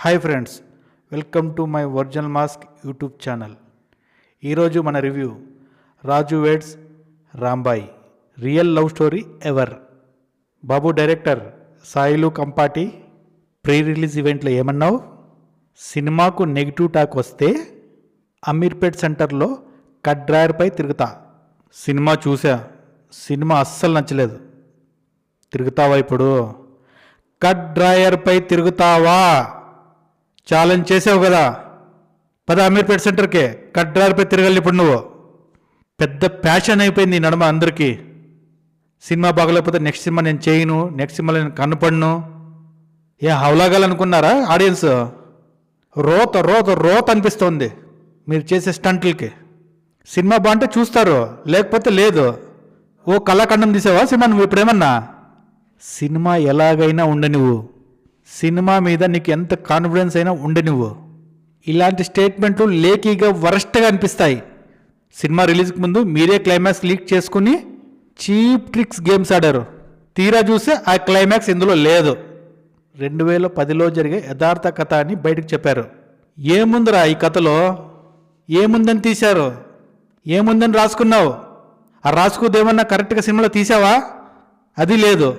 Hi friends, welcome to my original mask YouTube channel. ఈరోజు మన review Raju weds Rambai, real love story ever. బాబు director Sailu Kampati pre release ఈవెంట్లో ఏమన్నావు? సినిమాకు నెగిటివ్ టాక్ వస్తే అమీర్పేట్ సెంటర్లో కట్ డ్రాయర్పై తిరుగుతా. సినిమా చూసా, సినిమా అస్సలు నచ్చలేదు. తిరుగుతావా ఇప్పుడు? కట్ డ్రాయర్పై తిరుగుతావా? ఛాలెంజ్ చేసావు కదా, పద అమీర్పేట్ సెంటర్కే కట్ డ్రాయర్పై తిరగాలి. ఇప్పుడు నువ్వు పెద్ద ప్యాషన్ అయిపోయింది ఈ నడుమ అందరికీ. సినిమా బాగలేకపోతే నెక్స్ట్ సినిమా నేను చేయను, నెక్స్ట్ సినిమాలో నేను కనపడను. ఏ హౌలాగాలనుకున్నారా ఆడియన్స్? రోత రోత రోత అనిపిస్తోంది మీరు చేసే స్టంట్లకి. సినిమా బాగుంటే చూస్తారు, లేకపోతే లేదు. ఓ కళాఖండం తీసావా సినిమా నువ్వు ఇప్పుడేమన్నా? సినిమా ఎలాగైనా ఉండనివ్వు, సినిమా మీద నీకు ఎంత కాన్ఫిడెన్స్ అయినా ఉండనివ్వు. ఇలాంటి స్టేట్మెంట్లు లేకీగా వరస్ట్గా అనిపిస్తాయి. సినిమా రిలీజ్కి ముందు మీరే క్లైమాక్స్ లీక్ చేసుకుని చీప్ ట్రిక్స్ గేమ్స్ ఆడారు. తీరా చూస్తే ఆ క్లైమాక్స్ ఇందులో లేదు. 2010లో జరిగే యథార్థ కథ అని బయటకు చెప్పారు. ఏముందిరా ఈ కథలో? ఏముందని తీశారు? ఏముందని రాసుకున్నావు? ఆ రాసుకుదేమన్నా కరెక్ట్గా సినిమాలో తీసావా? అది లేదు.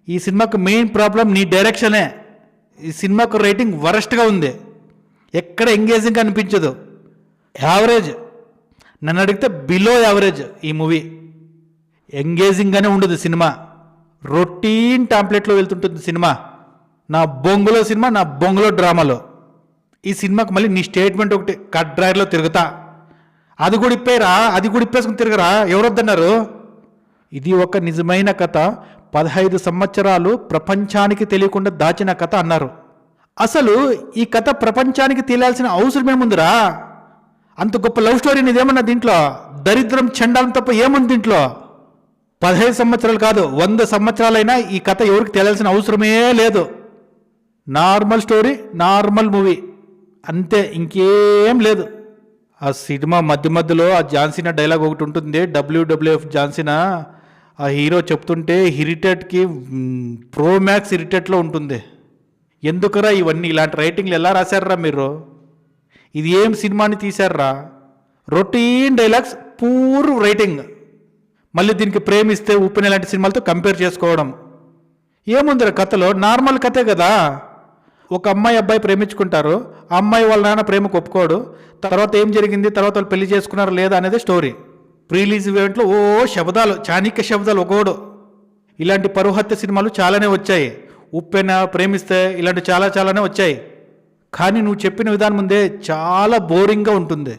ఈ సినిమాకు మెయిన్ ప్రాబ్లం నీ డైరెక్షనే. ఈ సినిమాకు రేటింగ్ వరస్ట్గా ఉంది, ఎక్కడ ఎంగేజింగ్ అనిపించదు. యావరేజ్, నన్ను అడిగితే బిలో యావరేజ్ ఈ మూవీ. ఎంగేజింగ్గానే ఉండదు సినిమా, రొటీన్ టాంప్లెట్లో వెళ్తుంటుంది సినిమా. నా బొంగులో సినిమా, నా బొంగులో డ్రామాలో. ఈ సినిమాకు మళ్ళీ నీ స్టేట్మెంట్ ఒకటి, కట్ డ్రైవర్లో తిరుగుతా. అది కూడా ఇప్పేరా, అది కూడా ఇప్పేసుకుని తిరగరా, ఎవరొద్దన్నారు? ఇది ఒక నిజమైన కథ, 15 సంవత్సరాలు ప్రపంచానికి తెలియకుండా దాచిన కథ అన్నారు. అసలు ఈ కథ ప్రపంచానికి తెలియాల్సిన అవసరం ఏముందిరా? అంత గొప్ప లవ్ స్టోరీ ఇదేమన్నా దీంట్లో? దరిద్రం చండాలం తప్ప ఏముంది దీంట్లో? 15 సంవత్సరాలు కాదు, 100 సంవత్సరాలైనా ఈ కథ ఎవరికి తెలియాల్సిన అవసరమే లేదు. నార్మల్ స్టోరీ, నార్మల్ మూవీ, అంతే, ఇంకేం లేదు. ఆ సినిమా మధ్య మధ్యలో ఆ జాన్సీనా డైలాగ్ ఒకటి ఉంటుంది, WWF జాన్సీనా. ఆ హీరో చెప్తుంటే ఇరిటేట్కి ప్రోమ్యాక్స్ ఇరిటేట్లో ఉంటుంది. ఎందుకురా ఇవన్నీ? ఇలాంటి రైటింగ్లు ఎలా రాశారా మీరు? ఇది ఏం సినిమాని తీశారా? Routine dialogues, poor writing. మళ్ళీ దీనికి ప్రేమిస్తే ఉప్పెన లాంటి సినిమాలతో కంపేర్ చేసుకోవడం. ఏముందిరా కథలో? నార్మల్ కథే కదా. ఒక అమ్మాయి అబ్బాయి ప్రేమించుకుంటారు, ఆ అమ్మాయి వాళ్ళ నాన్న ప్రేమకు ఒప్పుకోడు. తర్వాత ఏం జరిగింది, తర్వాత వాళ్ళు పెళ్లి చేసుకున్నారా లేదా అనేది స్టోరీ. ప్రీలీజ్ ఈవెంట్లో ఓ శబ్దాలు, చాణిక్య శబ్దాలు ఒకోడు. ఇలాంటి పరుహత్య సినిమాలు చాలానే వచ్చాయి. ఉప్పెన, ప్రేమిస్తే, ఇలాంటి చాలానే వచ్చాయి. కానీ నువ్వు చెప్పిన విధానం ముందే చాలా బోరింగ్గా ఉంటుంది,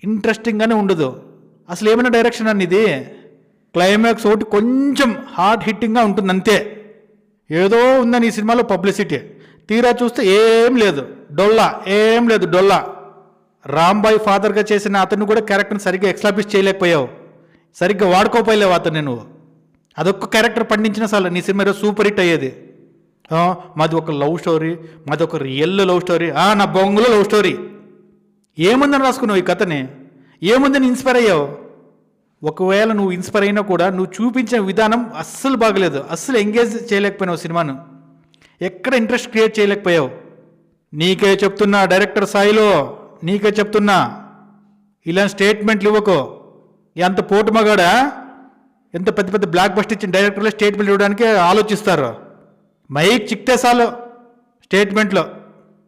ఇంట్రెస్టింగ్గానే ఉండదు. అసలు ఏమైనా డైరెక్షన్ అని ఇది? క్లైమాక్స్ ఒకటి కొంచెం హార్ట్ హిట్టింగ్గా ఉంటుంది అంతే. ఏదో ఉందని ఈ సినిమాలో పబ్లిసిటీ, తీరా చూస్తే ఏం లేదు, డొల్లా, ఏం లేదు, డొల్లా. రాంబాయి ఫాదర్గా చేసిన అతను కూడా క్యారెక్టర్ని సరిగ్గా ఎక్స్లాబిష్ చేయలేకపోయావు, సరిగ్గా వాడుకోపోయలేవు అతన్ని నువ్వు. అదొక్క క్యారెక్టర్ పండించిన సార్లు నీ సినిమా సూపర్ హిట్ అయ్యేది. మాది ఒక లవ్ స్టోరీ, మాది ఒక రియల్ లవ్ స్టోరీ, నా బొంగులో లవ్ స్టోరీ. ఏముందని రాసుకున్నావు ఈ కథని? ఏముందని ఇన్స్పైర్ అయ్యావు? ఒకవేళ నువ్వు ఇన్స్పైర్ అయినా కూడా నువ్వు చూపించిన విధానం అస్సలు బాగలేదు, అస్సలు ఎంగేజ్ చేయలేకపోయినావు సినిమాను, ఎక్కడ ఇంట్రెస్ట్ క్రియేట్ చేయలేకపోయావు. నీకే చెప్తున్నా డైరెక్టర్ సాయిలో, నీకే చెప్తున్నా, ఇలాంటి స్టేట్మెంట్లు ఇవ్వకు. ఎంత పోటు మగాడా? ఎంత పెద్ద పెద్ద బ్లాక్ బస్ట్ ఇచ్చిన డైరెక్టర్లు స్టేట్మెంట్లు ఇవ్వడానికి ఆలోచిస్తారు. మైక్ చిక్తే చాలు స్టేట్మెంట్లో.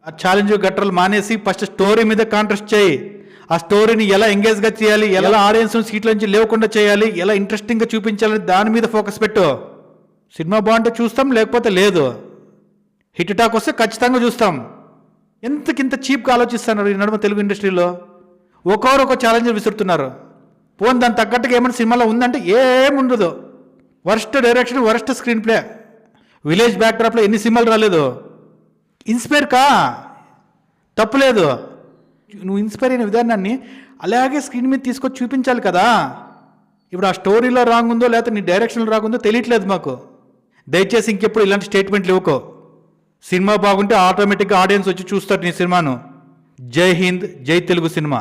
ఆ ఛాలెంజ్ గట్టర్లు మానేసి ఫస్ట్ స్టోరీ మీద కాంట్రాస్ట్ చేయి. ఆ స్టోరీని ఎలా ఎంగేజ్గా చేయాలి, ఎలా ఆడియన్స్ సీట్ల నుంచి లేకుండా చేయాలి, ఎలా ఇంట్రెస్టింగ్గా చూపించాలని దాని మీద ఫోకస్ పెట్టు. సినిమా బాగుంటే చూస్తాం, లేకపోతే లేదు. హిట్ టాక్ వస్తే ఖచ్చితంగా చూస్తాం. ఎంతకింత చీప్గా ఆలోచిస్తున్నారు ఈ నడుమ తెలుగు ఇండస్ట్రీలో. ఒకరు ఒక ఛాలెంజ్ విసురుతున్నారు. పోనీ దాని తగ్గట్టుగా ఏమైనా సినిమాలో ఉందంటే ఏముండదు. Worst direction, worst screenplay. Village బ్యాక్డ్రాప్లో ఎన్ని సినిమాలు రాలేదు? ఇన్స్పైర్ కా, తప్పులేదు. నువ్వు ఇన్స్పైర్ అయిన విధానాన్ని అలాగే స్క్రీన్ మీద తీసుకొచ్చి చూపించాలి కదా. ఇప్పుడు ఆ స్టోరీలో రాంగ్ ఉందో లేకపోతే నీ డైరెక్షన్లో రాంగ్ ఉందో తెలియట్లేదు మాకు. దయచేసి ఇంకెప్పుడు ఇలాంటి స్టేట్మెంట్లు ఇవ్వకో. సినిమా బాగుంటే ఆటోమేటిక్గా ఆడియన్స్ వచ్చి చూస్తారు నీ సినిమాను. జై హింద్, జై తెలుగు సినిమా.